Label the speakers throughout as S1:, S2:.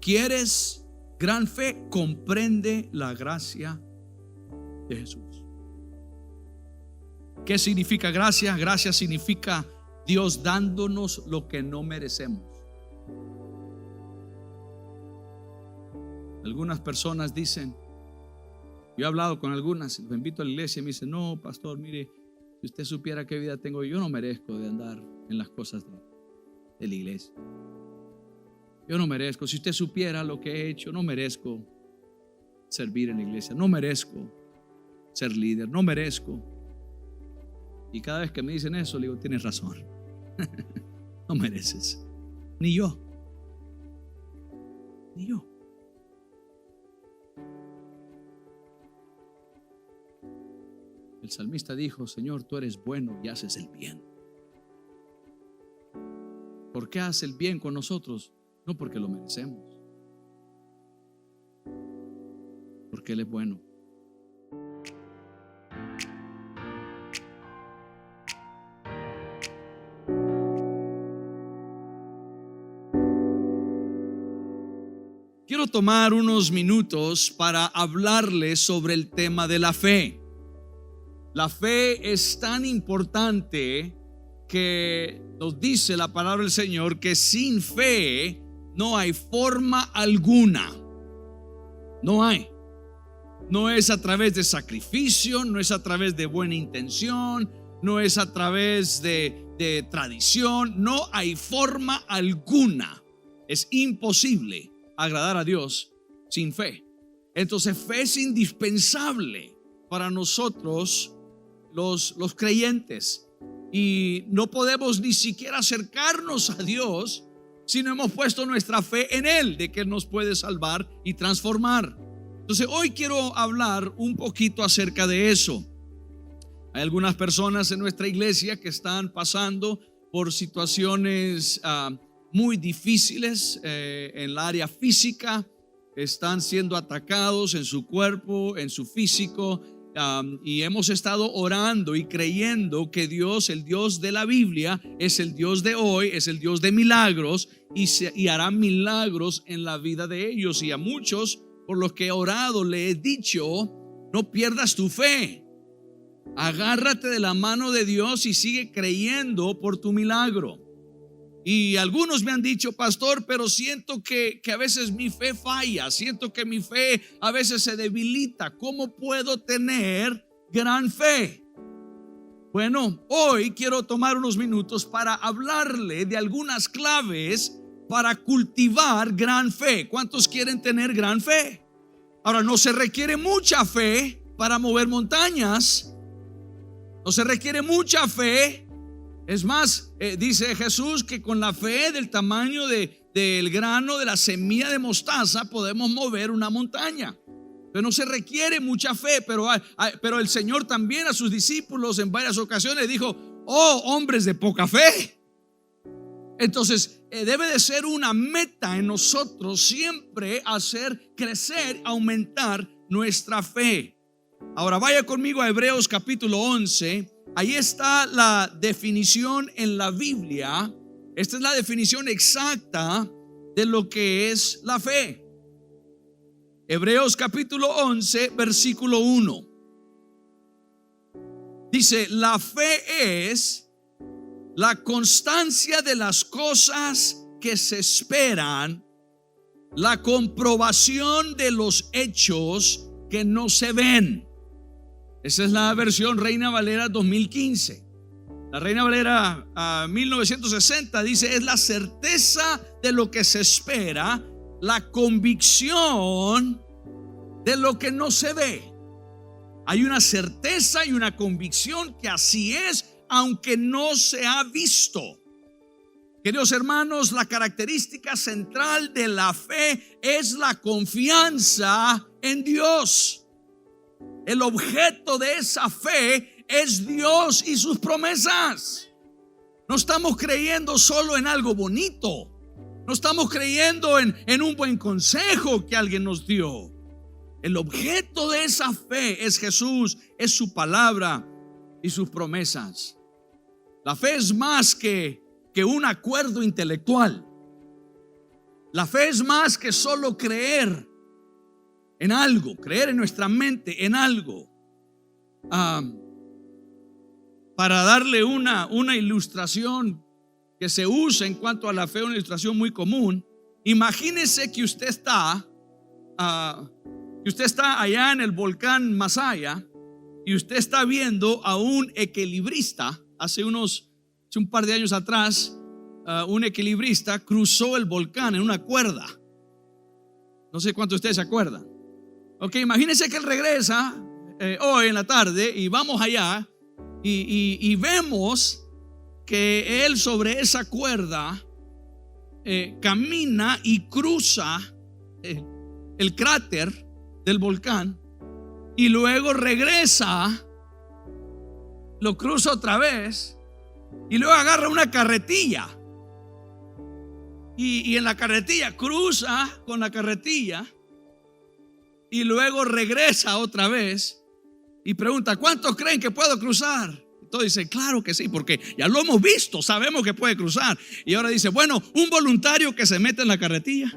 S1: ¿Quieres gran fe? Comprende la gracia de Jesús. ¿Qué significa gracia? Gracia significa Dios dándonos lo que no merecemos. Algunas personas dicen, yo he hablado con algunas, los invito a la iglesia y me dicen, no, pastor, mire, si usted supiera qué vida tengo, yo no merezco de andar en las cosas de la iglesia. Yo no merezco, si usted supiera lo que he hecho, no merezco servir en la iglesia, no merezco ser líder, no merezco. Y cada vez que me dicen eso, le digo, tienes razón. No mereces, ni yo, ni yo. El salmista dijo, Señor, tú eres bueno y haces el bien. ¿Por qué hace el bien con nosotros? No porque lo merecemos, porque Él es bueno. Quiero tomar unos minutos para hablarles sobre el tema de la fe. La fe es tan importante que nos dice la palabra del Señor que sin fe no hay forma alguna. No hay. No es a través de sacrificio, no es a través de buena intención, no es a través de tradición. No hay forma alguna. Es imposible agradar a Dios sin fe. Entonces fe es indispensable para nosotros los creyentes, y no podemos ni siquiera acercarnos a Dios si no hemos puesto nuestra fe en Él, de que Él nos puede salvar y transformar. Entonces hoy quiero hablar un poquito acerca de eso. Hay algunas personas en nuestra iglesia que están pasando por situaciones muy difíciles en el área física. Están siendo atacados en su cuerpo, en su físico. Y hemos estado orando y creyendo que Dios, el Dios de la Biblia, es el Dios de hoy, es el Dios de milagros, y hará milagros en la vida de ellos. Y a muchos por los que he orado le he dicho, no pierdas tu fe, agárrate de la mano de Dios y sigue creyendo por tu milagro. Y algunos me han dicho, pastor, pero siento que a veces mi fe falla, siento que mi fe a veces se debilita. ¿Cómo puedo tener gran fe? Bueno, hoy quiero tomar unos minutos para hablarle de algunas claves para cultivar gran fe. ¿Cuántos quieren tener gran fe? Ahora, no se requiere mucha fe para mover montañas. No se requiere mucha fe. Es más, dice Jesús que con la fe del tamaño del grano de la semilla de mostaza podemos mover una montaña. Pero no se requiere mucha fe, pero el Señor también a sus discípulos en varias ocasiones dijo, oh, hombres de poca fe. Entonces debe de ser una meta en nosotros siempre hacer crecer, aumentar nuestra fe. Ahora vaya conmigo a Hebreos capítulo 11. Ahí está la definición en la Biblia. Esta es la definición exacta de lo que es la fe. Hebreos capítulo 11, versículo 1. Dice, la fe es la constancia de las cosas que se esperan, la comprobación de los hechos que no se ven. Esa es la versión Reina Valera 2015. La Reina Valera 1960 dice, es la certeza de lo que se espera, la convicción de lo que no se ve. Hay una certeza y una convicción que así es, aunque no se ha visto. Queridos hermanos, la característica central de la fe es la confianza en Dios. El objeto de esa fe es Dios y sus promesas. No estamos creyendo solo en algo bonito. No estamos creyendo en un buen consejo que alguien nos dio. El objeto de esa fe es Jesús, es su palabra y sus promesas. La fe es más que un acuerdo intelectual. La fe es más que solo creer en algo, creer en nuestra mente en algo. Para darle una ilustración que se usa en cuanto a la fe, una ilustración muy común. Imagínese que usted está allá en el volcán Masaya y usted está viendo a un equilibrista. Hace un par de años atrás, un equilibrista cruzó el volcán en una cuerda. No sé cuántos de ustedes se acuerdan. Ok, imagínense que él regresa hoy en la tarde y vamos allá y vemos que él sobre esa cuerda camina y cruza el cráter del volcán y luego regresa, lo cruza otra vez y luego agarra una carretilla y en la carretilla cruza con la carretilla y luego regresa otra vez y pregunta: ¿cuántos creen que puedo cruzar? Todos dicen: claro que sí, porque ya lo hemos visto, sabemos que puede cruzar. Y ahora dice: bueno, un voluntario que se mete en la carretilla.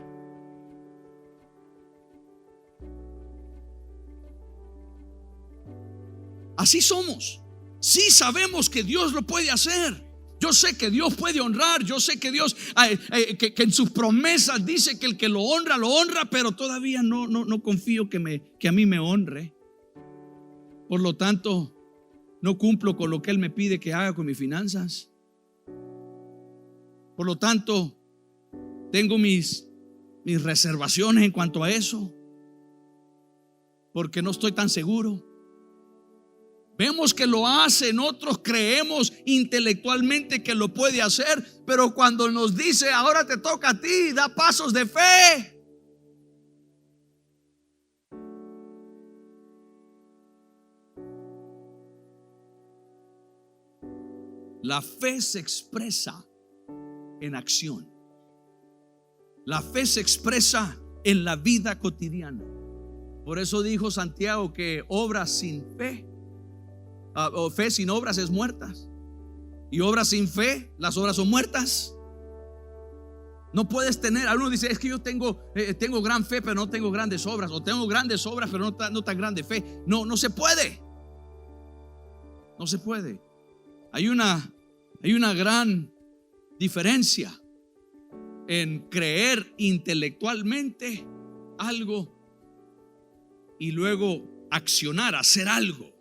S1: Así somos. Sí sabemos que Dios lo puede hacer. Yo sé que Dios puede honrar. Yo sé que Dios que en sus promesas dice que el que lo honra, pero todavía no confío que a mí me honre. Por lo tanto, no cumplo con lo que Él me pide que haga con mis finanzas. Por lo tanto, tengo mis reservaciones en cuanto a eso, porque no estoy tan seguro. Vemos que lo hace, nosotros creemos intelectualmente que lo puede hacer, pero cuando nos dice: ahora te toca a ti, da pasos de fe. La fe se expresa en acción. La fe se expresa en la vida cotidiana. Por eso dijo Santiago que obras sin fe, o fe sin obras es muertas. Y obras sin fe, las obras son muertas. No puedes tener, algunos dicen: es que yo tengo gran fe, pero no tengo grandes obras. O tengo grandes obras, pero no tan grande fe. No se puede. No se puede. Hay una gran diferencia en creer intelectualmente algo y luego accionar, hacer algo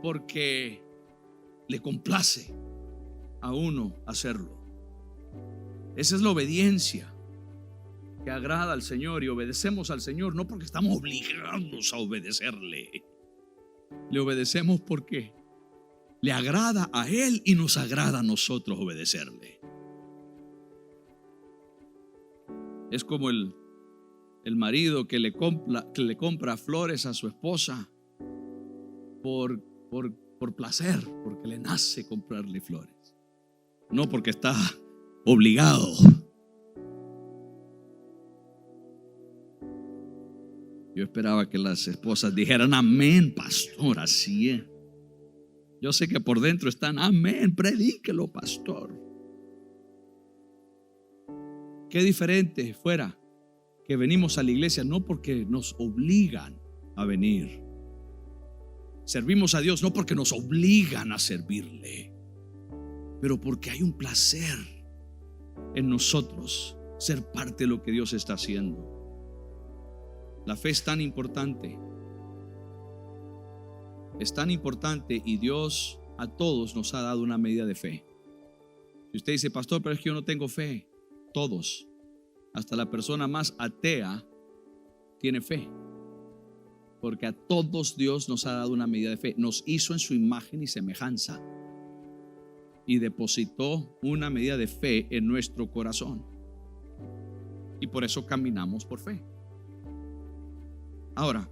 S1: porque le complace a uno hacerlo. Esa es la obediencia que agrada al Señor, y obedecemos al Señor no porque estamos obligados a obedecerle. Le obedecemos porque le agrada a Él y nos agrada a nosotros obedecerle. Es como el marido que le compra flores a su esposa por placer, porque le nace comprarle flores, no porque está obligado. Yo esperaba que las esposas dijeran: amén, pastor, así es. Yo sé que por dentro están: amén, predíquelo, pastor. Qué diferente fuera que venimos a la iglesia no porque nos obligan a venir. Servimos a Dios no porque nos obligan a servirle, pero porque hay un placer en nosotros ser parte de lo que Dios está haciendo. La fe es tan importante. Es tan importante, y Dios a todos nos ha dado una medida de fe. Si usted dice: pastor, pero es que yo no tengo fe. Todos, hasta la persona más atea, tiene fe, porque a todos Dios nos ha dado una medida de fe. Nos hizo en su imagen y semejanza y depositó una medida de fe en nuestro corazón, y por eso caminamos por fe. Ahora,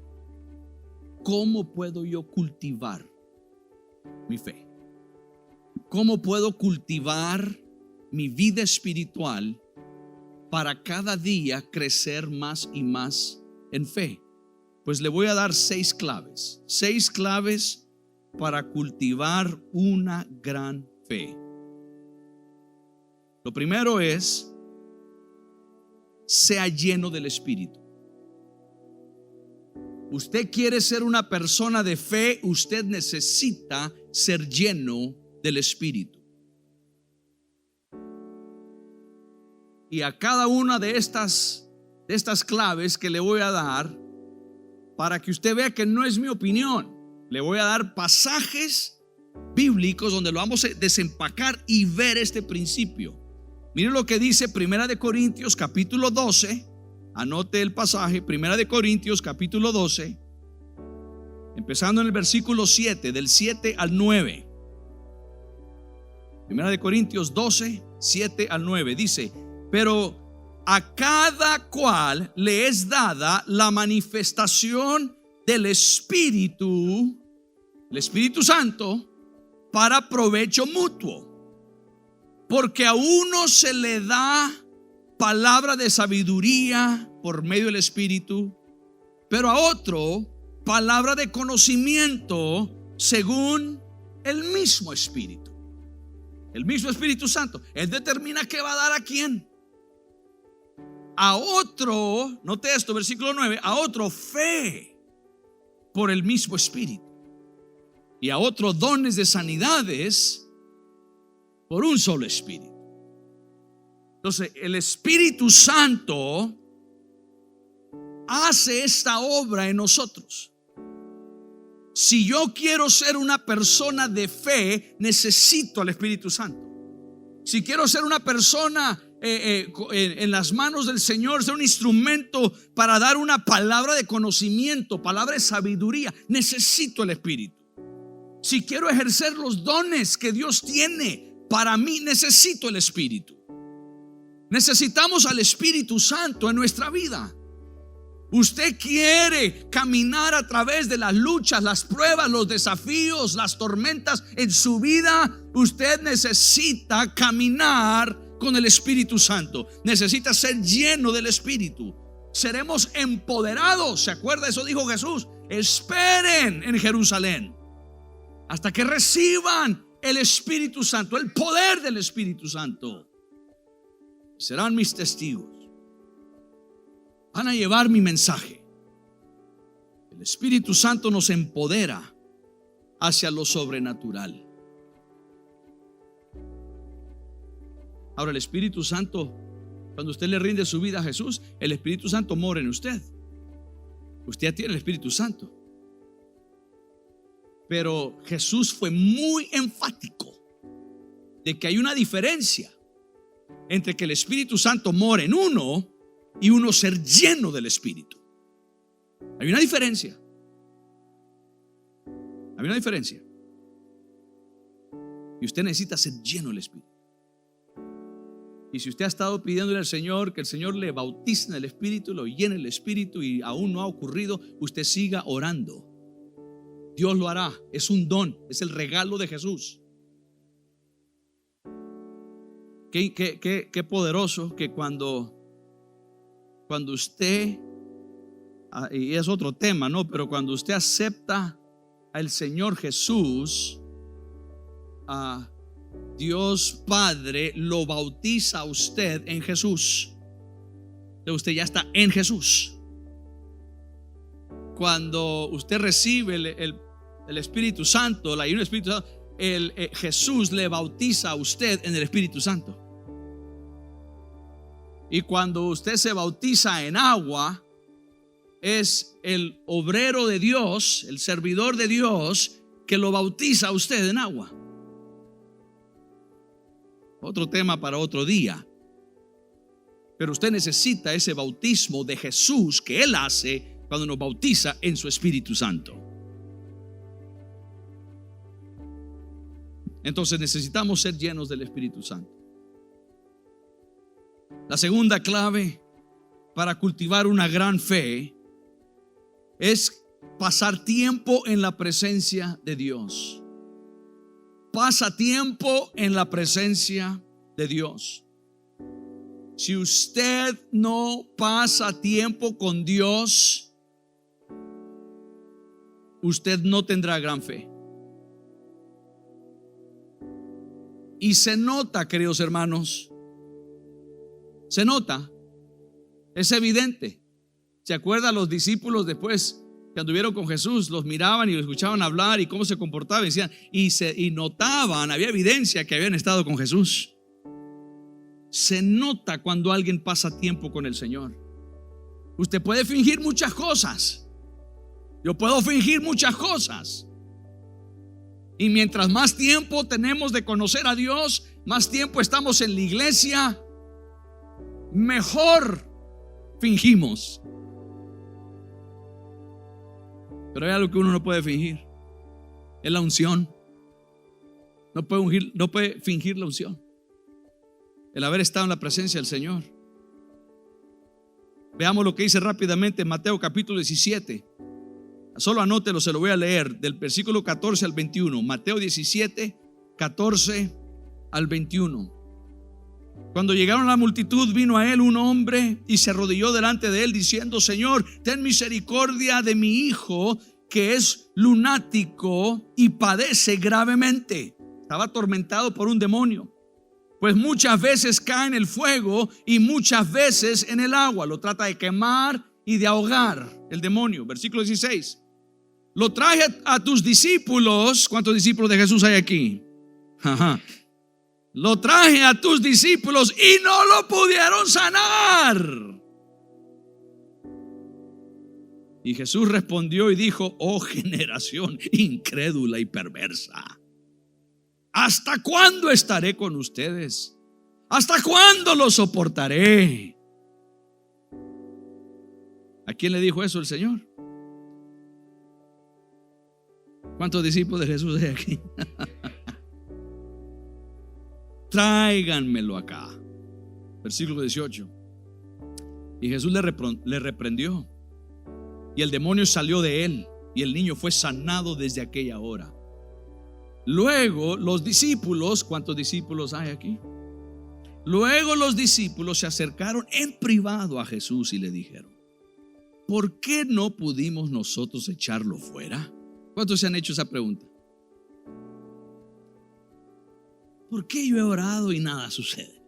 S1: ¿cómo puedo yo cultivar mi fe? ¿Cómo puedo cultivar mi vida espiritual para cada día crecer más y más en fe? Pues le voy a dar 6 claves. 6 claves para cultivar una gran fe. Lo primero es sea lleno del Espíritu. Usted quiere ser una persona de fe, usted necesita ser lleno del Espíritu. Y a cada una de estas claves que le voy a dar, para que usted vea que no es mi opinión, le voy a dar pasajes bíblicos donde lo vamos a desempacar y ver este principio. Miren lo que dice 1 de Corintios capítulo 12. Anote el pasaje, 1 de Corintios capítulo 12, empezando en el versículo 7, del 7 al 9. 1 de Corintios 12, 7 al 9 dice: pero a cada cual le es dada la manifestación del Espíritu, el Espíritu Santo, para provecho mutuo. Porque a uno se le da palabra de sabiduría por medio del Espíritu, pero a otro palabra de conocimiento según el mismo Espíritu. El mismo Espíritu Santo. Él determina qué va a dar a quién. A otro, note esto, versículo 9, a otro fe por el mismo Espíritu. Y a otro dones de sanidades por un solo Espíritu. Entonces, el Espíritu Santo hace esta obra en nosotros. Si yo quiero ser una persona de fe, necesito al Espíritu Santo. Si quiero ser una persona en las manos del Señor, ser un instrumento para dar una palabra de conocimiento, palabra de sabiduría, necesito el Espíritu. Si quiero ejercer los dones que Dios tiene para mí, necesito el Espíritu. Necesitamos al Espíritu Santo en nuestra vida. Usted quiere caminar a través de las luchas, las pruebas, los desafíos, las tormentas en su vida. Usted necesita caminar con el Espíritu Santo. Necesita ser lleno del Espíritu. Seremos empoderados. ¿Se acuerda? Eso dijo Jesús. Esperen en Jerusalén hasta que reciban el Espíritu Santo, el poder del Espíritu Santo. Serán mis testigos. Van a llevar mi mensaje. El Espíritu Santo nos empodera hacia lo sobrenatural. Ahora, el Espíritu Santo, cuando usted le rinde su vida a Jesús, el Espíritu Santo mora en usted. Usted ya tiene el Espíritu Santo. Pero Jesús fue muy enfático de que hay una diferencia entre que el Espíritu Santo mora en uno y uno ser lleno del Espíritu. Hay una diferencia. Hay una diferencia. Y usted necesita ser lleno del Espíritu. Y si usted ha estado pidiéndole al Señor que el Señor le bautice en el Espíritu, lo llene el Espíritu y aún no ha ocurrido, usted siga orando. Dios lo hará. Es un don, es el regalo de Jesús. Qué poderoso que cuando usted, y es otro tema, ¿no? Pero cuando usted acepta al Señor Jesús, a Dios Padre lo bautiza a usted en Jesús. Entonces usted ya está en Jesús. Cuando usted recibe el Espíritu Santo, la ayuda del Espíritu Santo, Jesús le bautiza a usted en el Espíritu Santo. Y cuando usted se bautiza en agua, es el obrero de Dios, el servidor de Dios, que lo bautiza a usted en agua. Otro tema para otro día. Pero usted necesita ese bautismo de Jesús que Él hace cuando nos bautiza en su Espíritu Santo. Entonces necesitamos ser llenos del Espíritu Santo. La segunda clave para cultivar una gran fe es pasar tiempo en la presencia de Dios. Pasa tiempo en la presencia de Dios. Si usted no pasa tiempo con Dios, usted no tendrá gran fe. Y se nota, queridos hermanos, se nota Es evidente. ¿Se acuerdan los discípulos después que anduvieron con Jesús? Los miraban y los escuchaban hablar y cómo se comportaban, decían, y notaban, había evidencia que habían estado con Jesús. Se nota cuando alguien pasa tiempo con el Señor. Usted puede fingir muchas cosas. Yo puedo fingir muchas cosas. Y mientras más tiempo tenemos de conocer a Dios, más tiempo estamos en la iglesia, mejor fingimos. Pero hay algo que uno no puede fingir. Es la unción. No puede fingir la unción. El haber estado en la presencia del Señor. Veamos lo que dice rápidamente en Mateo capítulo 17. Solo anótelo, se lo voy a leer del versículo 14 al 21. Mateo 17, 14 al 21. Cuando llegaron a la multitud, vino a él un hombre y se arrodilló delante de él diciendo: Señor, ten misericordia de mi hijo, que es lunático y padece gravemente. Estaba atormentado por un demonio, pues muchas veces cae en el fuego y muchas veces en el agua. Lo trata de quemar y de ahogar el demonio. Versículo 16. Lo traje a tus discípulos. ¿Cuántos discípulos de Jesús hay aquí? Ajá. Lo traje a tus discípulos y no lo pudieron sanar. Y Jesús respondió y dijo: oh generación incrédula y perversa, ¿hasta cuándo estaré con ustedes? ¿Hasta cuándo los soportaré? ¿A quién le dijo eso el Señor? ¿Cuántos discípulos de Jesús hay aquí? Tráiganmelo acá. Versículo 18. Y Jesús le reprendió, y el demonio salió de él, y el niño fue sanado desde aquella hora. Luego los discípulos, ¿cuántos discípulos hay aquí? Luego los discípulos se acercaron en privado a Jesús y le dijeron: ¿por qué no pudimos nosotros echarlo fuera? ¿Cuántos se han hecho esa pregunta? ¿Por qué yo he orado y nada sucede?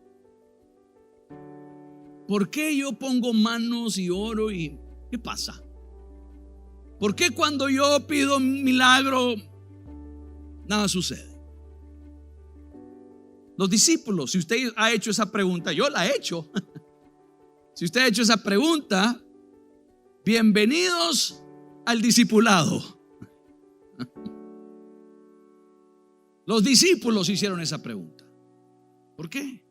S1: ¿Por qué yo pongo manos y oro y qué pasa? ¿Por qué cuando yo pido un milagro nada sucede? Los discípulos, si usted ha hecho esa pregunta, yo la he hecho. Si usted ha hecho esa pregunta, bienvenidos al discipulado. Los discípulos hicieron esa pregunta. ¿Por qué?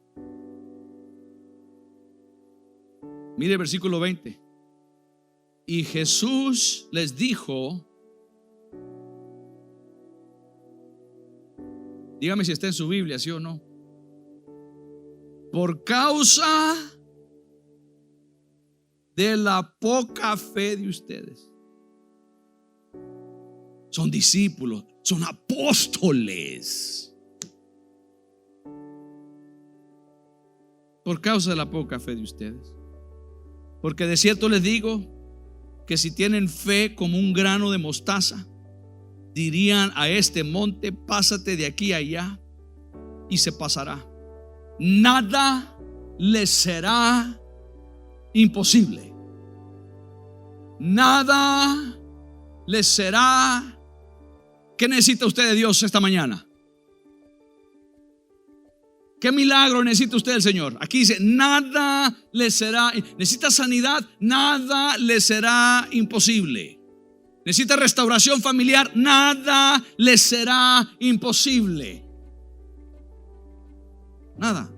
S1: Mire el versículo 20. Y Jesús les dijo, dígame si está en su Biblia, sí o no. Por causa de la poca fe de ustedes. Son discípulos, son apóstoles. Por causa de la poca fe de ustedes. Porque de cierto les digo que si tienen fe como un grano de mostaza, dirían a este monte: pásate de aquí a allá, y se pasará. Nada les será imposible. Nada les será. ¿Qué necesita usted de Dios esta mañana? ¿Qué milagro necesita usted del Señor? Aquí dice: nada le será. Necesita sanidad, nada le será imposible. Necesita restauración familiar, nada le será imposible. Nada.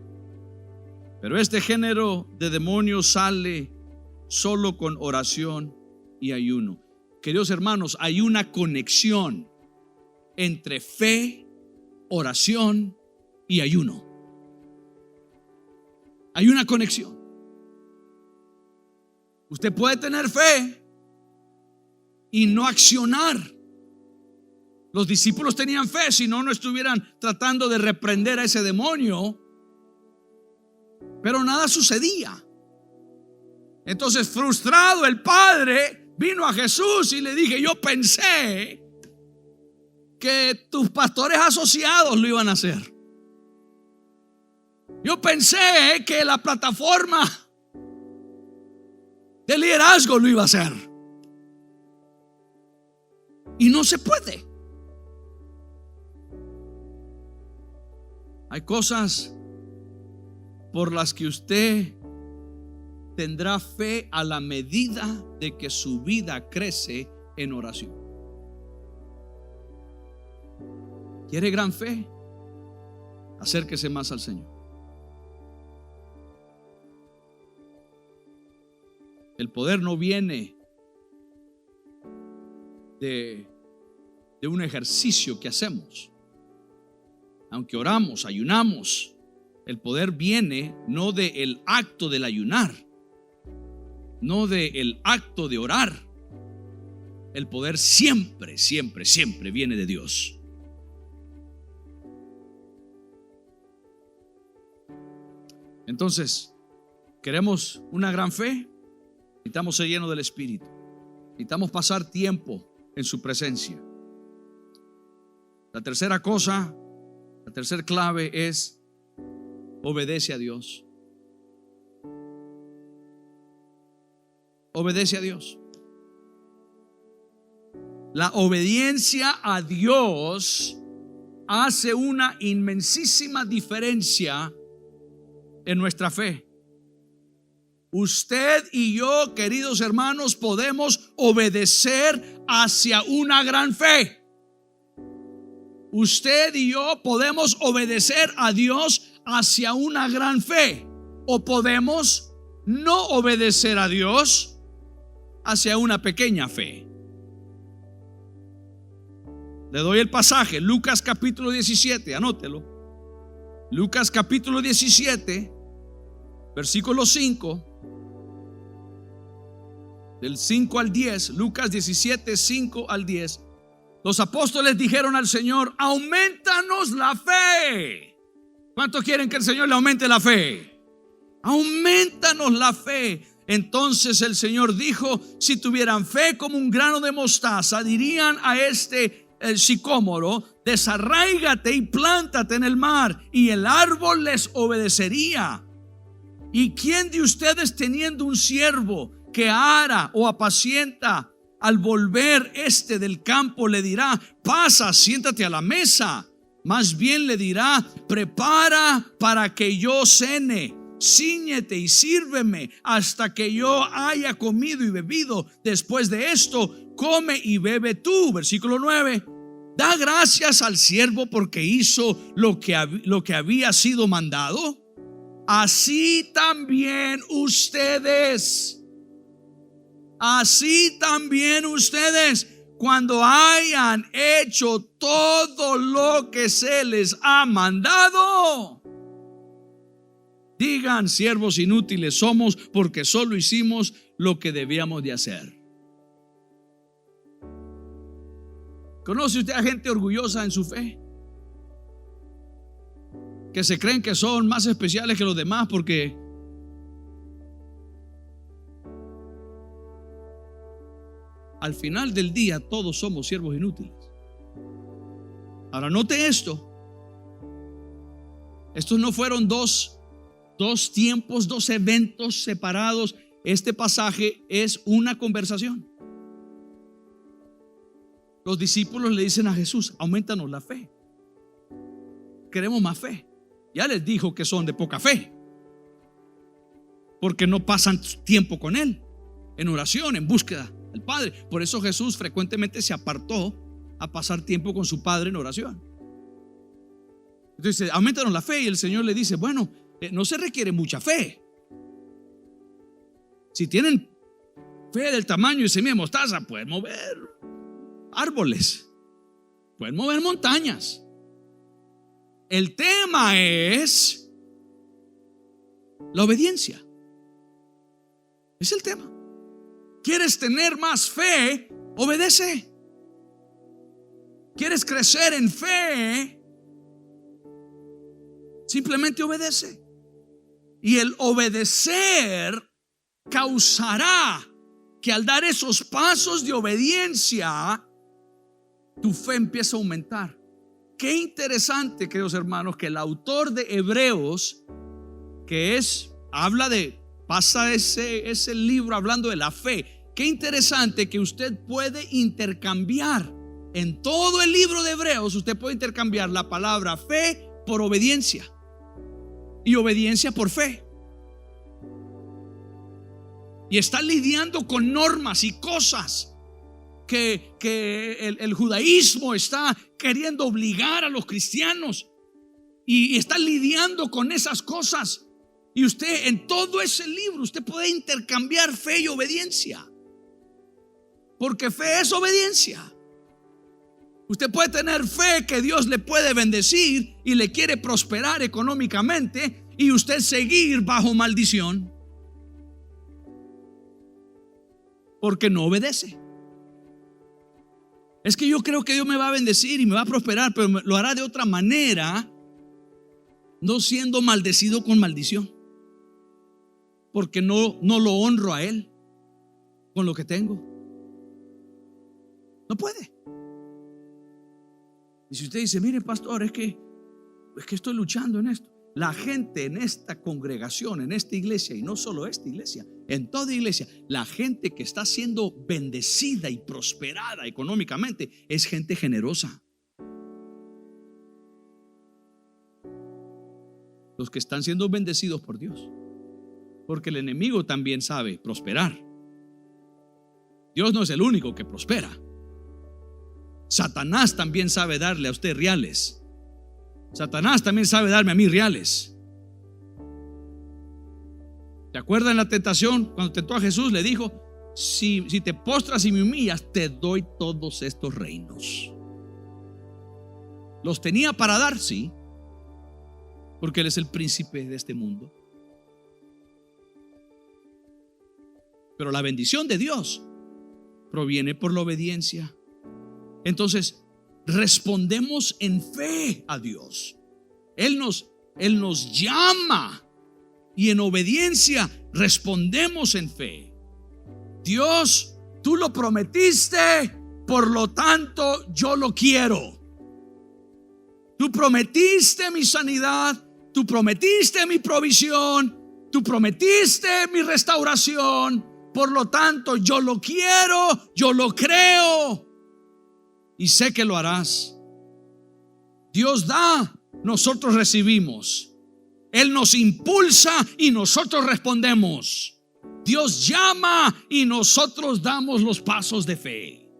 S1: Pero este género de demonios sale solo con oración y ayuno. Queridos hermanos, hay una conexión entre fe, oración y ayuno. Hay una conexión. Usted puede tener fe y no accionar. Los discípulos tenían fe, si no, no estuvieran tratando de reprender a ese demonio. Pero nada sucedía. Entonces, frustrado, el padre vino a Jesús y le dije: yo pensé que tus pastores asociados lo iban a hacer. Yo pensé que la plataforma de liderazgo lo iba a hacer. Y no se puede. Hay cosas por las que usted tendrá fe a la medida de que su vida crece en oración. ¿Quiere gran fe? Acérquese más al Señor. El poder no viene de un ejercicio que hacemos. Aunque oramos, ayunamos, el poder viene no del acto del ayunar, no del acto de orar. El poder siempre, siempre, siempre viene de Dios. Entonces, ¿queremos una gran fe? Necesitamos ser llenos del Espíritu. Necesitamos pasar tiempo en su presencia. La tercera cosa, la tercera clave es: obedece a Dios. Obedece a Dios. La obediencia a Dios hace una inmensísima diferencia en nuestra fe. Usted y yo, queridos hermanos, podemos obedecer hacia una gran fe. Usted y yo podemos obedecer a Dios hacia una gran fe, o podemos no obedecer a Dios hacia una pequeña fe. Le doy el pasaje, Lucas capítulo 17, anótelo. Lucas capítulo 17, versículo 5, del 5 al 10. Lucas 17, 5 al 10. Los apóstoles dijeron al Señor: aumentanos la fe. ¿Cuántos quieren que el Señor le aumente la fe? Aumentanos la fe. Entonces el Señor dijo: si tuvieran fe como un grano de mostaza, dirían a el sicómoro: desarráigate y plántate en el mar, y el árbol les obedecería. ¿Y quién de ustedes, teniendo un siervo que ara o apacienta, al volver del campo le dirá: pasa, siéntate a la mesa? Más bien le dirá: prepara para que yo cene, cíñete y sírveme hasta que yo haya comido y bebido. Después de esto, come y bebe tú. Versículo 9. Da gracias al siervo porque hizo lo que había sido mandado. Así también ustedes, cuando hayan hecho todo lo que se les ha mandado, digan: siervos inútiles somos, porque solo hicimos lo que debíamos de hacer. ¿Conoce usted a gente orgullosa en su fe? Que se creen que son más especiales que los demás porque al final del día todos somos siervos inútiles. Ahora note esto. Estos no fueron dos tiempos, dos eventos separados. Este pasaje es una conversación. Los discípulos le dicen a Jesús: aumentanos la fe. Queremos más fe. Ya les dijo que son de poca fe, porque no pasan tiempo con Él en oración, en búsqueda del Padre. Por eso Jesús frecuentemente se apartó a pasar tiempo con su Padre en oración. Entonces, aumentanos la fe. Y el Señor le dice: bueno, no se requiere mucha fe. Si tienen fe del tamaño de semilla de mostaza, pueden mover árboles, pueden mover montañas. El tema es la obediencia. Es el tema. ¿Quieres tener más fe? Obedece. ¿Quieres crecer en fe? Simplemente obedece. Y el obedecer causará que al dar esos pasos de obediencia, tu fe empieza a aumentar. Qué interesante, queridos hermanos, que el autor de Hebreos, habla de pasa ese libro hablando de la fe. Qué interesante que usted puede intercambiar en todo el libro de Hebreos. Usted puede intercambiar la palabra fe por obediencia y obediencia por fe. Y está lidiando con normas y cosas que el judaísmo está queriendo obligar a los cristianos, y está lidiando con esas cosas. Y usted en todo ese libro usted puede intercambiar fe y obediencia, porque fe es obediencia. Usted puede tener fe que Dios le puede bendecir y le quiere prosperar económicamente, y usted seguir bajo maldición porque no obedece. Es que yo creo que Dios me va a bendecir y me va a prosperar, pero lo hará de otra manera, no siendo maldecido con maldición, porque no lo honro a Él con lo que tengo. No puede. Y si usted dice, mire pastor, es que estoy luchando en esto. La gente en esta congregación, en esta iglesia, y no solo esta iglesia, en toda iglesia, la gente que está siendo bendecida y prosperada económicamente es gente generosa. Los que están siendo bendecidos por Dios, porque el enemigo también sabe prosperar. Dios no es el único que prospera. Satanás también sabe darle a usted reales. Satanás también sabe darme a mí reales. ¿Te acuerdas en la tentación? Cuando tentó a Jesús, le dijo: si te postras y me humillas, te doy todos estos reinos. ¿Los tenía para dar? Sí, porque Él es el príncipe de este mundo. Pero la bendición de Dios proviene por la obediencia. Entonces respondemos en fe a Dios. Él nos llama y en obediencia respondemos en fe. Dios, tú lo prometiste, por lo tanto yo lo quiero. Tú prometiste mi sanidad, tú prometiste mi provisión, tú prometiste mi restauración, por lo tanto yo lo quiero, yo lo creo y sé que lo harás. Dios da, nosotros recibimos. Él nos impulsa y nosotros respondemos. Dios llama y nosotros damos los pasos de fe.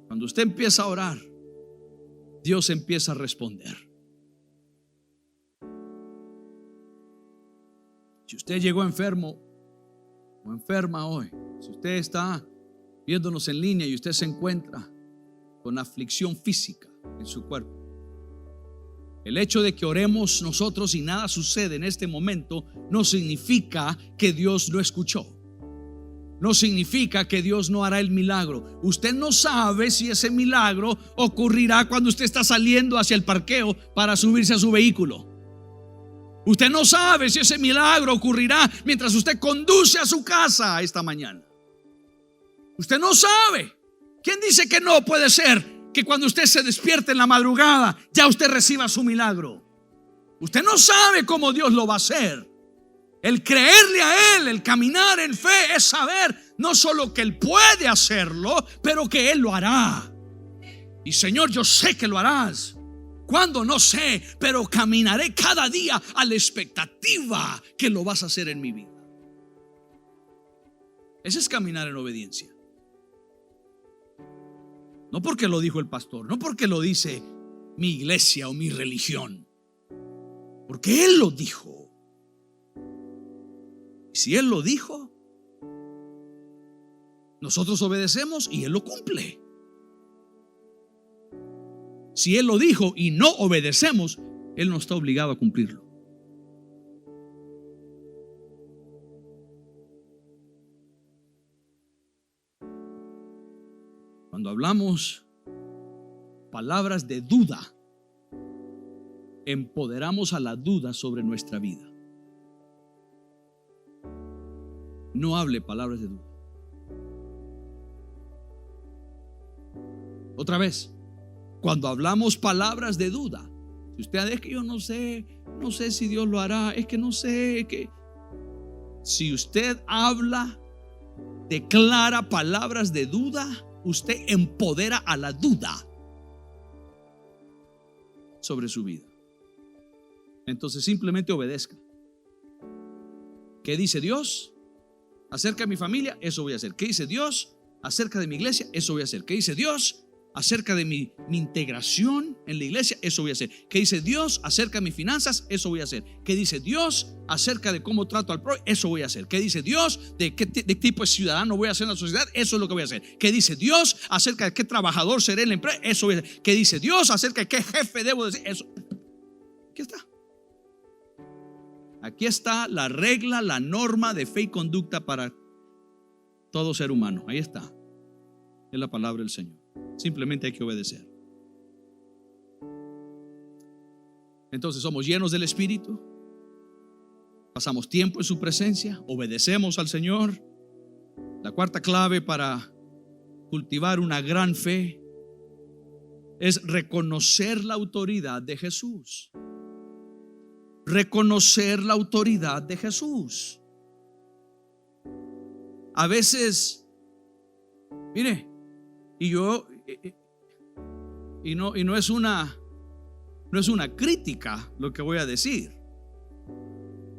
S1: Cuando usted empieza a orar, Dios empieza a responder. Si usted llegó enfermo o enferma hoy, si usted está viéndonos en línea y usted se encuentra con aflicción física en su cuerpo, el hecho de que oremos nosotros y nada sucede en este momento no significa que Dios lo escuchó. No significa que Dios no hará el milagro. Usted no sabe si ese milagro ocurrirá cuando usted está saliendo hacia el parqueo para subirse a su vehículo. Usted no sabe si ese milagro ocurrirá mientras usted conduce a su casa esta mañana. Usted no sabe. ¿Quién dice que no puede ser que cuando usted se despierte en la madrugada ya usted reciba su milagro? Usted no sabe cómo Dios lo va a hacer. El creerle a Él, el caminar en fe, es saber no solo que Él puede hacerlo, pero que Él lo hará. Y Señor, yo sé que lo harás. ¿Cuándo? No sé, pero caminaré cada día a la expectativa que lo vas a hacer en mi vida. Ese es caminar en obediencia. No porque lo dijo el pastor, no porque lo dice mi iglesia o mi religión, porque Él lo dijo. Y si Él lo dijo, nosotros obedecemos y Él lo cumple. Si Él lo dijo y no obedecemos, Él no está obligado a cumplirlo. Cuando hablamos palabras de duda, empoderamos a la duda sobre nuestra vida. No hable palabras de duda. Otra vez, cuando hablamos palabras de duda, si usted es que yo no sé no sé si Dios lo hará, es que no sé, que si usted habla, declara palabras de duda, usted empodera a la duda sobre su vida. Entonces simplemente obedezca. ¿Qué dice Dios acerca de mi familia? Eso voy a hacer. ¿Qué dice Dios acerca de mi iglesia? Eso voy a hacer. ¿Qué dice Dios acerca de mi integración en la iglesia? Eso voy a hacer. ¿Qué dice Dios acerca de mis finanzas? Eso voy a hacer. ¿Qué dice Dios acerca de cómo trato al prójimo? Eso voy a hacer. ¿Qué dice Dios de qué tipo de ciudadano voy a ser en la sociedad? Eso es lo que voy a hacer. ¿Qué dice Dios acerca de qué trabajador seré en la empresa? Eso voy a hacer. ¿Qué dice Dios acerca de qué jefe debo decir? Eso. Aquí está. Aquí está la regla, la norma de fe y conducta para todo ser humano. Ahí está. Es la palabra del Señor. Simplemente hay que obedecer. Entonces somos llenos del Espíritu, pasamos tiempo en su presencia, obedecemos al Señor. La cuarta clave para cultivar una gran fe es reconocer la autoridad de Jesús. Reconocer la autoridad de Jesús. A veces, mire, y no es una crítica lo que voy a decir.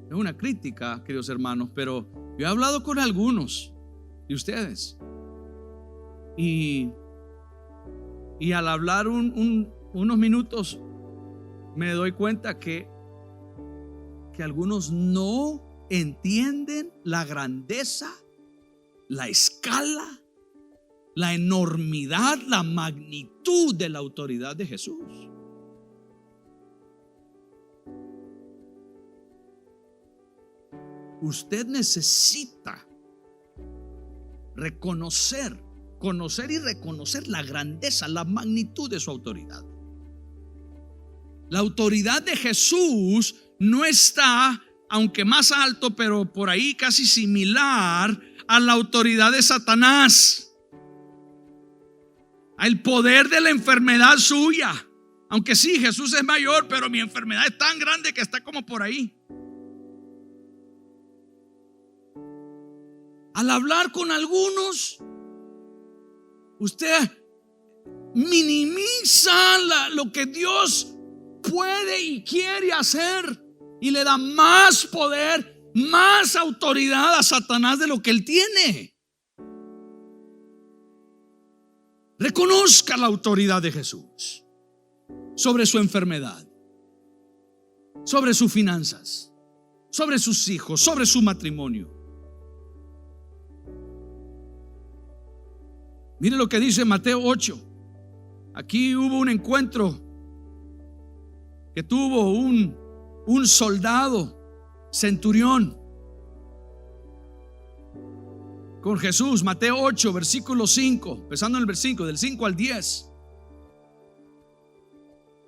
S1: Es una crítica, queridos hermanos, pero yo he hablado con algunos de ustedes y al hablar unos minutos me doy cuenta que algunos no entienden la grandeza, la escala, la enormidad, la magnitud de la autoridad de Jesús. Usted necesita conocer y reconocer la grandeza, la magnitud de su autoridad. La autoridad de Jesús no está, aunque más alto, pero por ahí casi similar a la autoridad de Satanás, al poder de la enfermedad suya. Aunque sí, Jesús es mayor, pero mi enfermedad es tan grande que está como por ahí. Al hablar con algunos, usted minimiza lo que Dios puede y quiere hacer y le da más poder, más autoridad a Satanás de lo que él tiene. Reconozca la autoridad de Jesús sobre su enfermedad, sobre sus finanzas, sobre sus hijos, sobre su matrimonio. Mire lo que dice Mateo 8. Aquí hubo un encuentro que tuvo un soldado centurión con Jesús. Mateo 8, versículo 5, empezando en el versículo del 5 al 10.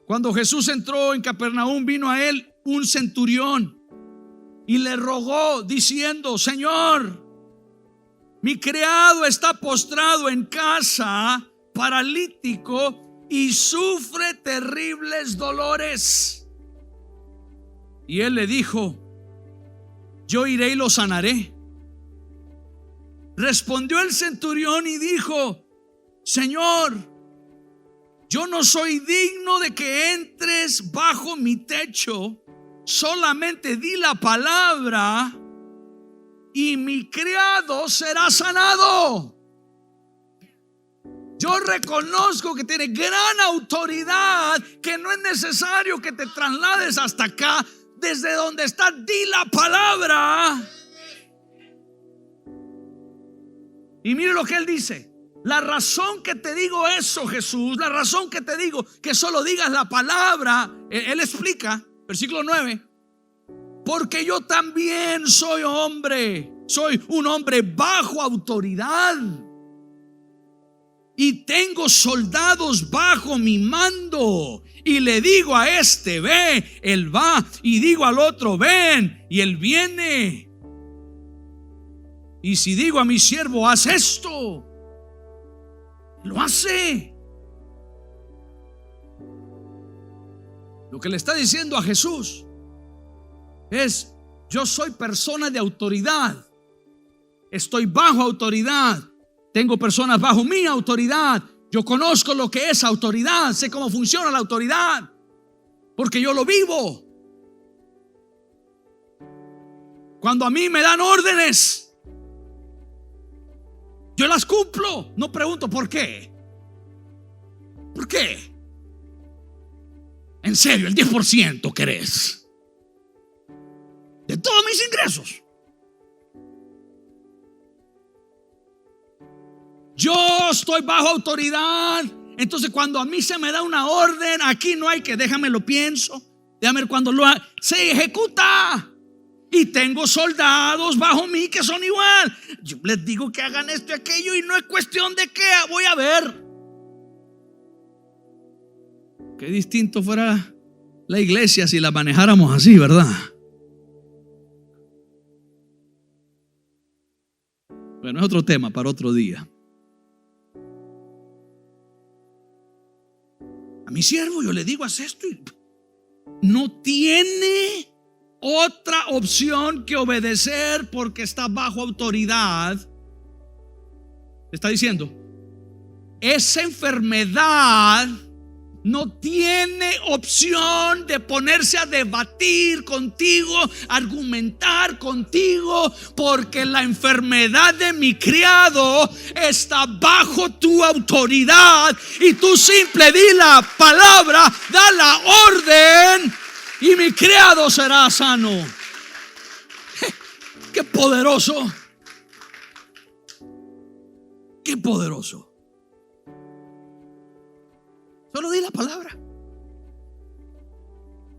S1: Cuando Jesús entró en Capernaum, vino a él un centurión y le rogó diciendo: Señor, mi criado está postrado en casa, paralítico, y sufre terribles dolores. Y él le dijo: yo iré y lo sanaré. Respondió el centurión y dijo: Señor, yo no soy digno de que entres bajo mi techo, solamente di la palabra y mi criado será sanado. Yo reconozco que tiene gran autoridad, que no es necesario que te traslades hasta acá. Desde donde está, di la palabra. Y mire lo que él dice: la razón que te digo eso, Jesús, la razón que te digo que solo digas la palabra, él explica, versículo 9: porque yo también soy un hombre bajo autoridad, y tengo soldados bajo mi mando. Y le digo a este: ve, él va, y digo al otro: ven, y él viene. Y si digo a mi siervo: haz esto, lo hace. Lo que le está diciendo a Jesús Es: yo soy persona de autoridad, estoy bajo autoridad, tengo personas bajo mi autoridad, yo conozco lo que es autoridad, sé cómo funciona la autoridad, porque yo lo vivo. Cuando a mí me dan órdenes, yo las cumplo. No pregunto por qué. ¿Por qué? En serio, el 10% querés de todos mis ingresos. Yo estoy bajo autoridad. Entonces, cuando a mí se me da una orden, aquí no hay que déjame lo pienso, déjame ver cuando lo haga. Se ejecuta. Y tengo soldados bajo mí que son igual. Yo les digo que hagan esto y aquello, y no es cuestión de que voy a ver. Qué distinto fuera la iglesia si la manejáramos así, ¿verdad? Bueno, es otro tema para otro día. A mi siervo yo le digo: haz esto, y no tiene otra opción que obedecer porque está bajo autoridad. Está diciendo: esa enfermedad no tiene opción de ponerse a debatir contigo, argumentar contigo, porque la enfermedad de mi criado está bajo tu autoridad, y tú simple di la palabra, da la orden, y mi criado será sano. ¡Qué poderoso! ¡Qué poderoso! Solo di la palabra.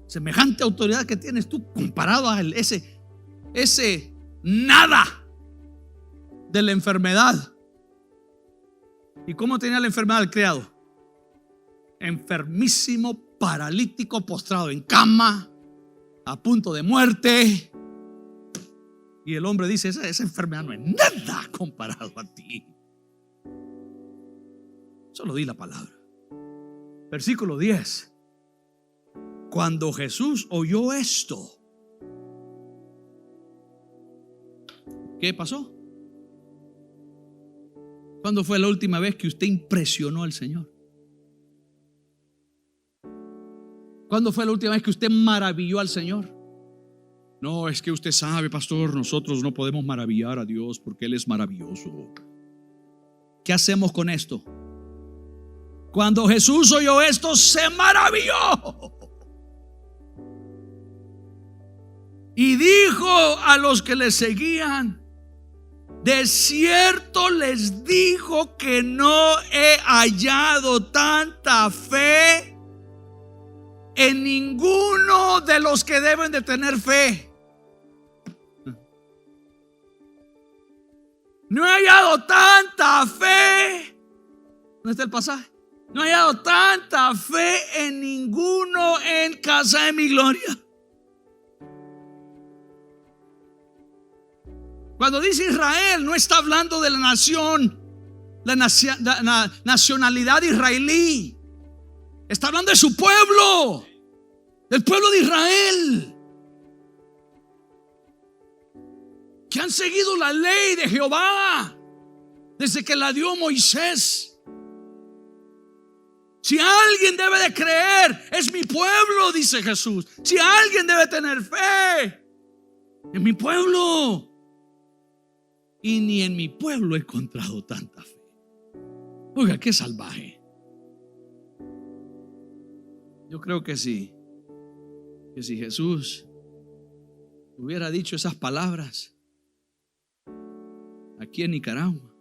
S1: Semejante autoridad que tienes tú comparado a ese nada de la enfermedad. ¿Y cómo tenía la enfermedad el criado? Enfermísimo, paralítico, postrado en cama, a punto de muerte. Y el hombre dice: esa enfermedad no es nada comparado a ti. Solo di la palabra. Versículo 10. Cuando Jesús oyó esto, ¿qué pasó? ¿Cuándo fue la última vez que usted impresionó al Señor? ¿Cuándo fue la última vez que usted maravilló al Señor? No, es que usted sabe, pastor, nosotros no podemos maravillar a Dios porque Él es maravilloso. ¿Qué hacemos con esto? Cuando Jesús oyó esto, se maravilló y dijo a los que le seguían: de cierto les digo que no he hallado tanta fe en ninguno de los que deben de tener fe. No he hallado tanta fe. ¿Dónde está el pasaje? No he hallado tanta fe en ninguno en casa de mi gloria. Cuando dice Israel, no está hablando de la nación, la nacionalidad israelí. Está hablando de su pueblo, del pueblo de Israel, que han seguido la ley de Jehová desde que la dio Moisés. Si alguien debe de creer, es mi pueblo, dice Jesús. Si alguien debe tener fe, es mi pueblo. Y ni en mi pueblo he encontrado tanta fe. Oiga, qué salvaje. Yo creo que sí, que si Jesús hubiera dicho esas palabras aquí en Nicaragua,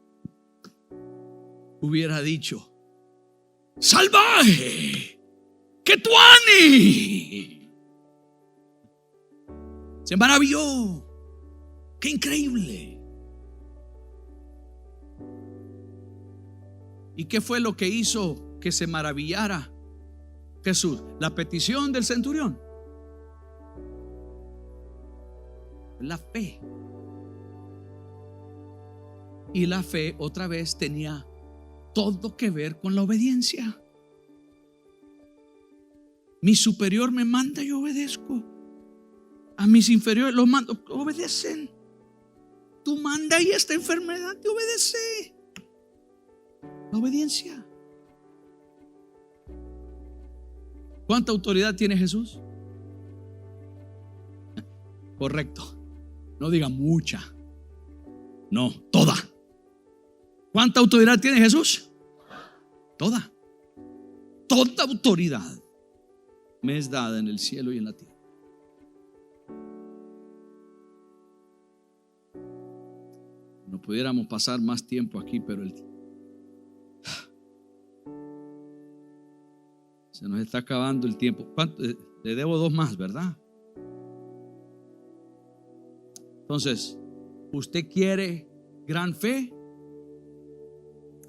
S1: hubiera dicho: salvaje, que tuani. Se maravilló. Qué increíble. ¿Y qué fue lo que hizo que se maravillara Jesús? La petición del centurión. La fe. Y la fe otra vez tenía todo que ver con la obediencia. Mi superior me manda, yo obedezco. a mis inferiores los mando, obedecen. Tú manda y esta enfermedad te obedece. La obediencia. ¿Cuánta autoridad tiene Jesús? Correcto. No diga mucha. No, toda. ¿Cuánta autoridad tiene Jesús? Toda. Toda autoridad me es dada en el cielo y en la tierra. No pudiéramos pasar más tiempo aquí, pero se nos está acabando el tiempo. ¿Cuánto? Le debo 2 más, ¿verdad? Entonces, ¿usted quiere gran fe?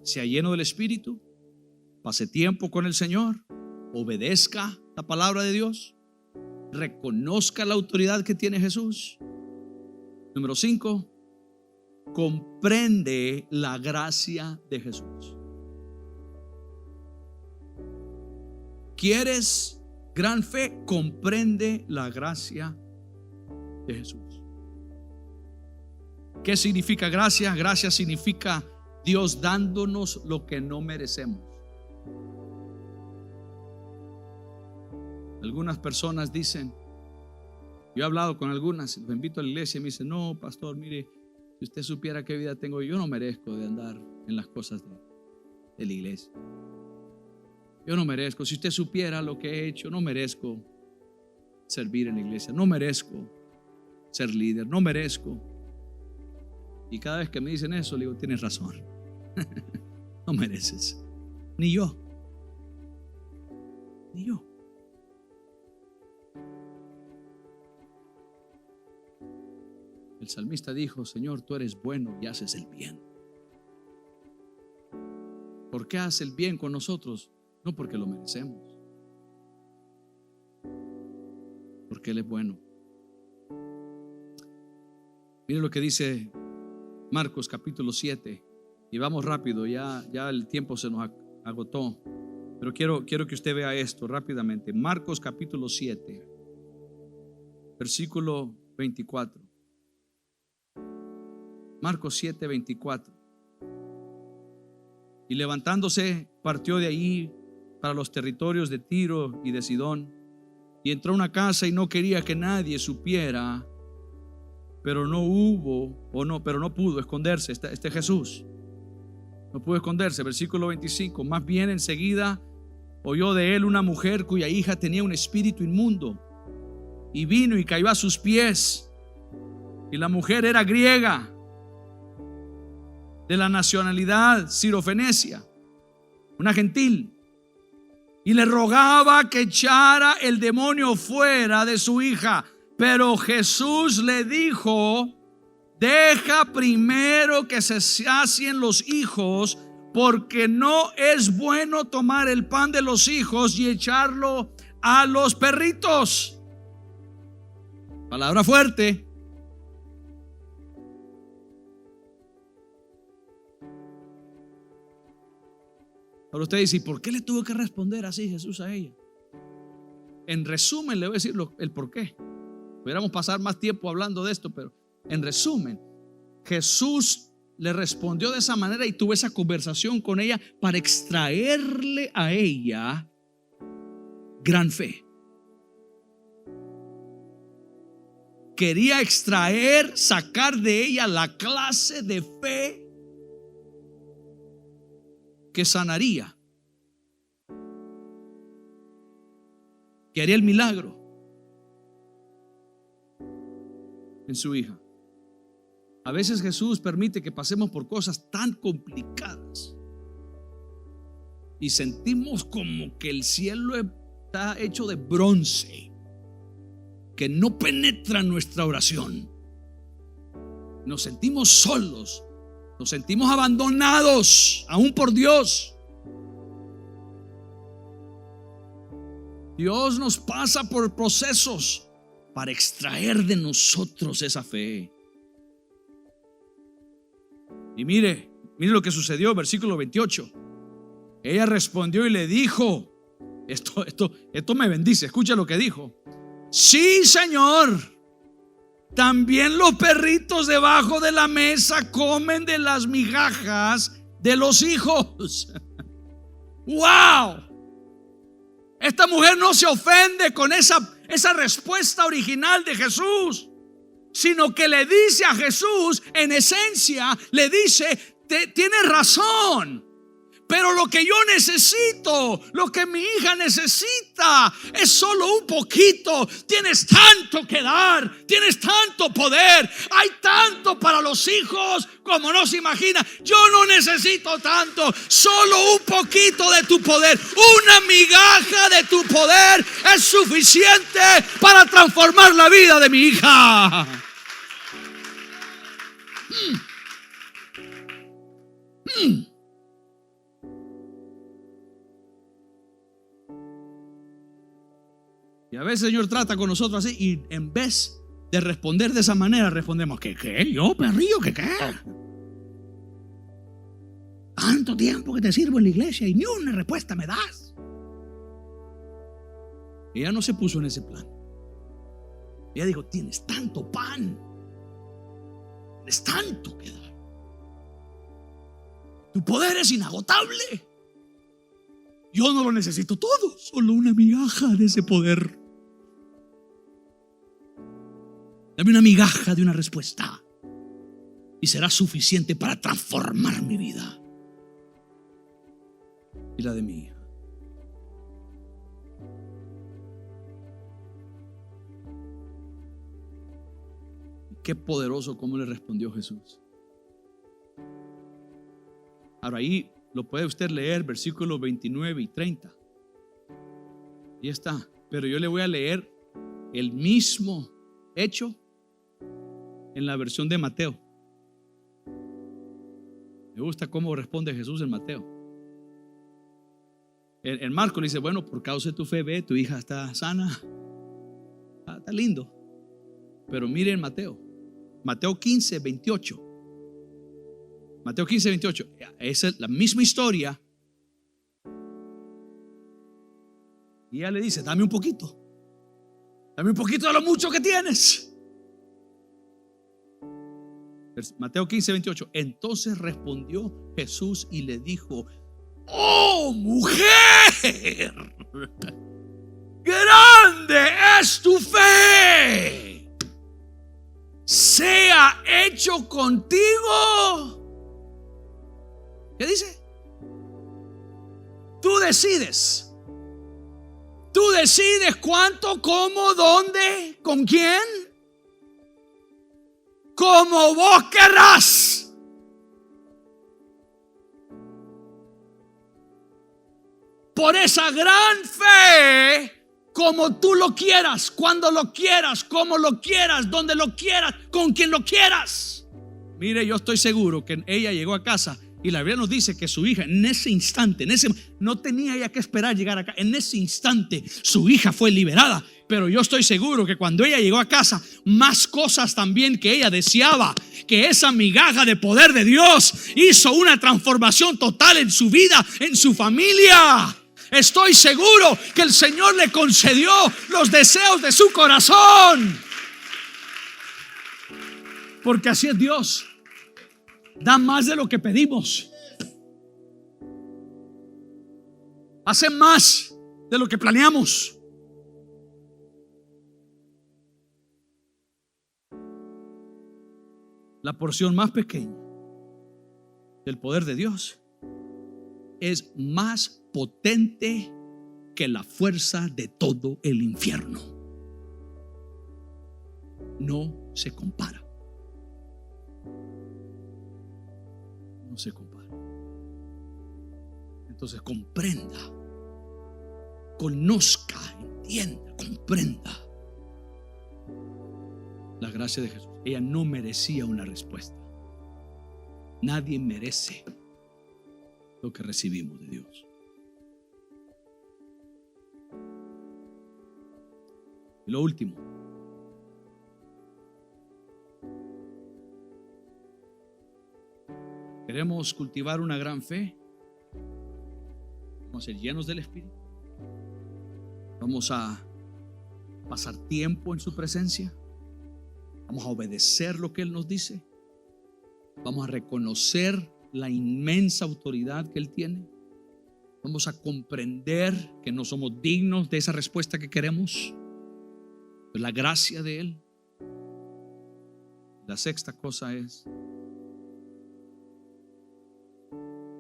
S1: Sea lleno del Espíritu, pase tiempo con el Señor, obedezca la palabra de Dios, reconozca la autoridad que tiene Jesús. Número 5, comprende la gracia de Jesús. ¿Quieres gran fe? Comprende la gracia de Jesús. ¿Qué significa gracia? Gracia significa Dios dándonos lo que no merecemos. Algunas personas dicen, yo he hablado con algunas, los invito a la iglesia y me dicen, no, pastor, mire, si usted supiera qué vida tengo, yo no merezco de andar en las cosas de la iglesia. Yo no merezco, si usted supiera lo que he hecho, no merezco servir en la iglesia, no merezco ser líder, no merezco. Y cada vez que me dicen eso, le digo, tienes razón. No mereces. Ni yo. Ni yo. El salmista dijo, Señor, tú eres bueno y haces el bien. ¿Por qué hace el bien con nosotros? No porque lo merecemos, porque Él es bueno. Mire lo que dice Marcos capítulo 7. Y vamos rápido, ya el tiempo se nos agotó. Pero quiero que usted vea esto rápidamente. Marcos capítulo 7, versículo 24. Marcos 7, 24. Y levantándose, partió de allí para los territorios de Tiro y de Sidón. Y entró a una casa y no quería que nadie supiera, pero no pudo esconderse. Este Jesús no pudo esconderse. Versículo 25. Más bien enseguida oyó de él una mujer cuya hija tenía un espíritu inmundo, y vino y cayó a sus pies. Y la mujer era griega, de la nacionalidad sirofenicia, una gentil, y le rogaba que echara el demonio fuera de su hija. Pero Jesús le dijo, deja primero que se sacien los hijos, porque no es bueno tomar el pan de los hijos y echarlo a los perritos. Palabra fuerte. Pero usted dice, ¿y por qué le tuvo que responder así Jesús a ella? En resumen, le voy a decir el por qué. Pudiéramos pasar más tiempo hablando de esto, pero en resumen, Jesús le respondió de esa manera y tuvo esa conversación con ella para extraerle a ella gran fe. Quería sacar de ella la clase de fe que sanaría, que haría el milagro en su hija. A veces Jesús permite que pasemos por cosas tan complicadas y sentimos como que el cielo está hecho de bronce, que no penetra nuestra oración. Nos sentimos solos, nos sentimos abandonados aún por Dios. Dios nos pasa por procesos para extraer de nosotros esa fe. Y mire lo que sucedió, versículo 28. Ella respondió y le dijo, esto me bendice, escucha lo que dijo. Sí, Señor, También los perritos debajo de la mesa comen de las migajas de los hijos. ¡Wow! Esta mujer no se ofende con esa respuesta original de Jesús, sino que le dice a Jesús, en esencia, le dice: tienes razón, pero lo que yo necesito, lo que mi hija necesita, es solo un poquito. Tienes tanto que dar, tienes tanto poder, hay tanto para los hijos como no se imagina. Yo no necesito tanto, solo un poquito de tu poder, una migaja de tu poder es suficiente para transformar la vida de mi hija. Y a veces el Señor trata con nosotros así, y en vez de responder de esa manera, respondemos: ¿qué? Yo, perrillo, ¿qué? Tanto tiempo que te sirvo en la iglesia y ni una respuesta me das. Ella no se puso en ese plan. Ella dijo: tienes tanto pan, tienes tanto que dar, tu poder es inagotable. Yo no lo necesito todo, solo una migaja de ese poder. Dame una migaja de una respuesta y será suficiente para transformar mi vida y la de mi hija. Qué poderoso cómo le respondió Jesús. Ahora ahí lo puede usted leer, versículos 29 y 30. Ahí está. Pero yo le voy a leer el mismo hecho en la versión de Mateo. Me gusta cómo responde Jesús en Mateo. En Marcos le dice: bueno, por causa de tu fe, ve, tu hija está sana. Está lindo. Pero miren Mateo 15, 28. Mateo 15, 28. Esa es la misma historia. Y ella le dice: dame un poquito. Dame un poquito de lo mucho que tienes. Mateo 15, 28. Entonces respondió Jesús y le dijo: oh mujer, grande es tu fe, sea hecho contigo. ¿Qué dice? Tú decides. Tú decides cuánto, cómo, dónde, con quién, como vos querrás. Por esa gran fe, como tú lo quieras, cuando lo quieras, como lo quieras, donde lo quieras, con quien lo quieras. Mire, yo estoy seguro que ella llegó a casa y la Biblia nos dice que su hija en ese instante, no tenía ella que esperar llegar acá. En ese instante su hija fue liberada. Pero yo estoy seguro que cuando ella llegó a casa, más cosas también que ella deseaba, que esa migaja de poder de Dios hizo una transformación total en su vida, en su familia. Estoy seguro que el Señor le concedió los deseos de su corazón, porque así es Dios. Da más de lo que pedimos, hace más de lo que planeamos. La porción más pequeña del poder de Dios es más potente que la fuerza de todo el infierno. No se compara. No se compara. Entonces comprenda, conozca, entienda, comprenda la gracia de Jesús. Ella no merecía una respuesta. Nadie merece lo que recibimos de Dios. Y lo último, queremos cultivar una gran fe. Vamos a ser llenos del Espíritu. Vamos a pasar tiempo en su presencia. Vamos a obedecer lo que Él nos dice. Vamos a reconocer la inmensa autoridad que Él tiene. Vamos a comprender que no somos dignos de esa respuesta que queremos, de la gracia de Él. La sexta cosa es: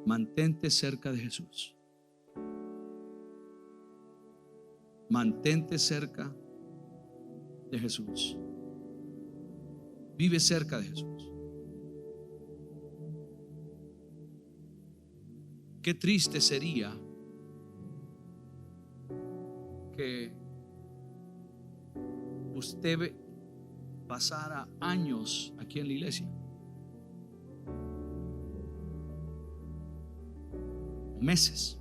S1: mantente cerca de Jesús. Mantente cerca de Jesús. Vive cerca de Jesús. Qué triste sería que usted pasara años aquí en la iglesia, meses,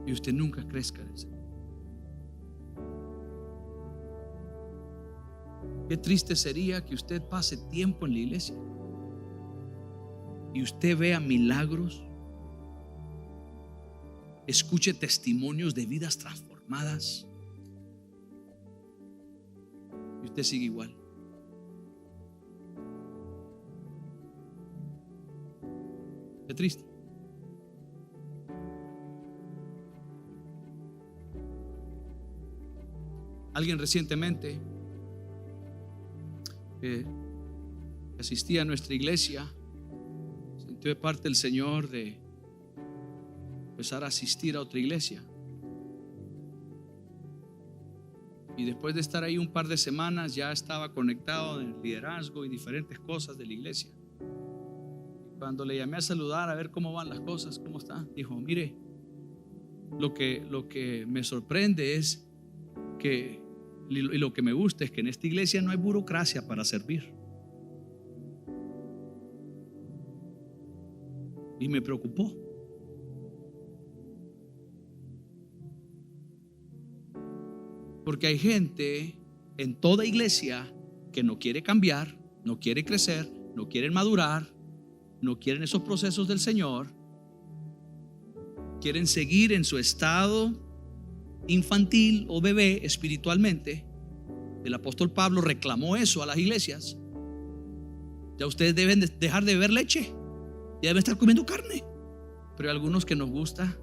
S1: y usted nunca crezca en el Señor. Qué triste sería que usted pase tiempo en la iglesia y usted vea milagros, escuche testimonios de vidas transformadas, y usted sigue igual. Qué triste. Alguien recientemente que asistía a nuestra iglesia sintió de parte del Señor de empezar a asistir a otra iglesia, y después de estar ahí un par de semanas ya estaba conectado en el liderazgo y diferentes cosas de la iglesia. Y cuando le llamé a saludar a ver cómo van las cosas, cómo está, dijo: mire, lo que me sorprende es que, y lo que me gusta es que en esta iglesia no hay burocracia para servir. Y me preocupó. Porque hay gente en toda iglesia que no quiere cambiar, no quiere crecer, no quieren madurar, no quieren esos procesos del Señor, quieren seguir en su estado infantil o bebé espiritualmente. El apóstol Pablo reclamó eso a las iglesias. Ya ustedes deben dejar de beber leche, ya deben estar comiendo carne. Pero hay algunos que nos gusta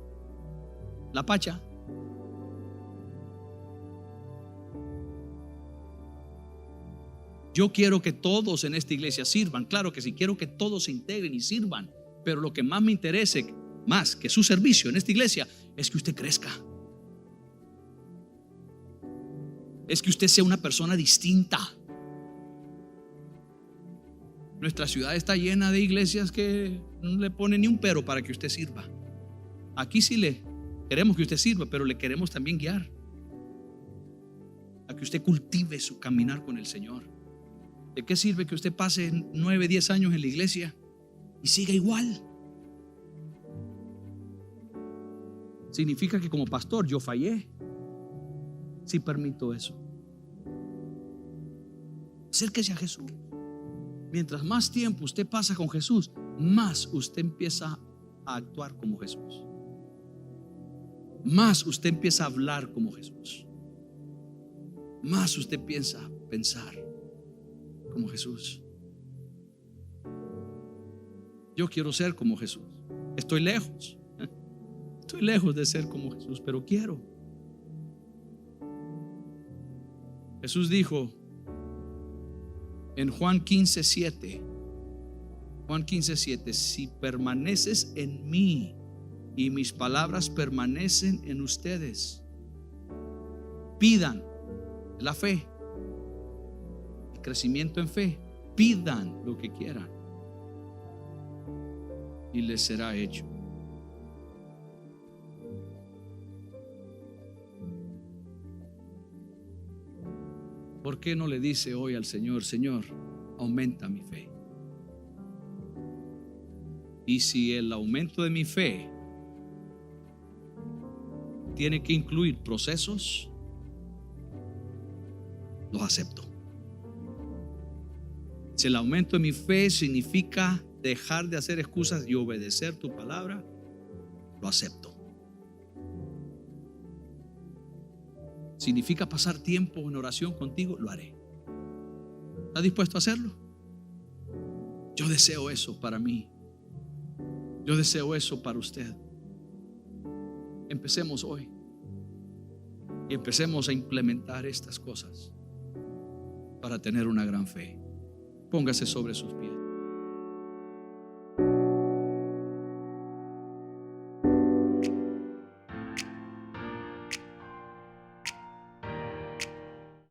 S1: la pacha. Yo quiero que todos en esta iglesia sirvan, claro que sí, quiero que todos se integren y sirvan, pero lo que más me interese, más que su servicio en esta iglesia, es que usted crezca. Es que usted sea una persona distinta. Nuestra ciudad está llena de iglesias que no le ponen ni un pero para que usted sirva. Aquí sí le queremos que usted sirva, pero le queremos también guiar a que usted cultive su caminar con el Señor. ¿De qué sirve que usted pase 9, 10 años en la iglesia y siga igual? Significa que como pastor yo fallé si permito eso. Acérquese a Jesús. Mientras más tiempo usted pasa con Jesús, más usted empieza a actuar como Jesús, más usted empieza a hablar como Jesús, más usted empieza a pensar como Jesús. Yo quiero ser como Jesús. Estoy lejos de ser como Jesús, pero quiero. Jesús dijo en Juan 15:7, si permaneces en mí y mis palabras permanecen en ustedes, pidan la fe, el crecimiento en fe, pidan lo que quieran y les será hecho. ¿Por qué no le dice hoy al Señor: Señor, aumenta mi fe? Y si el aumento de mi fe tiene que incluir procesos, los acepto. Si el aumento de mi fe significa dejar de hacer excusas y obedecer tu palabra, lo acepto. significa pasar tiempo en oración contigo, lo haré. ¿Está dispuesto a hacerlo? Yo deseo eso para mí. Yo deseo eso para usted. Empecemos hoy y empecemos a implementar estas cosas para tener una gran fe. Póngase sobre sus pies.